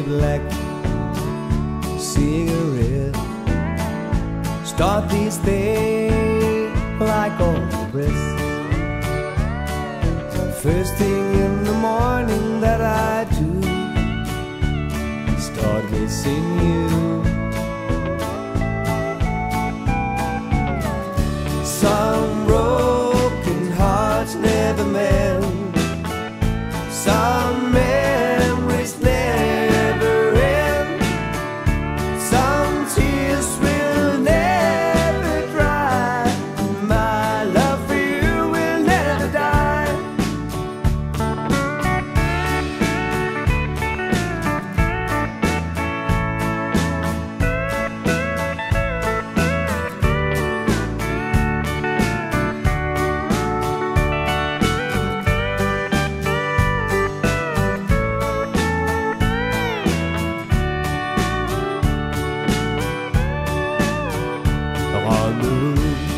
black cigarette. Start these things like all the rest. First thing in the morning that I do, start missing you. Some broken hearts never mend. Some memories never end. Some tears will never dry. My love for you will never die. On the roof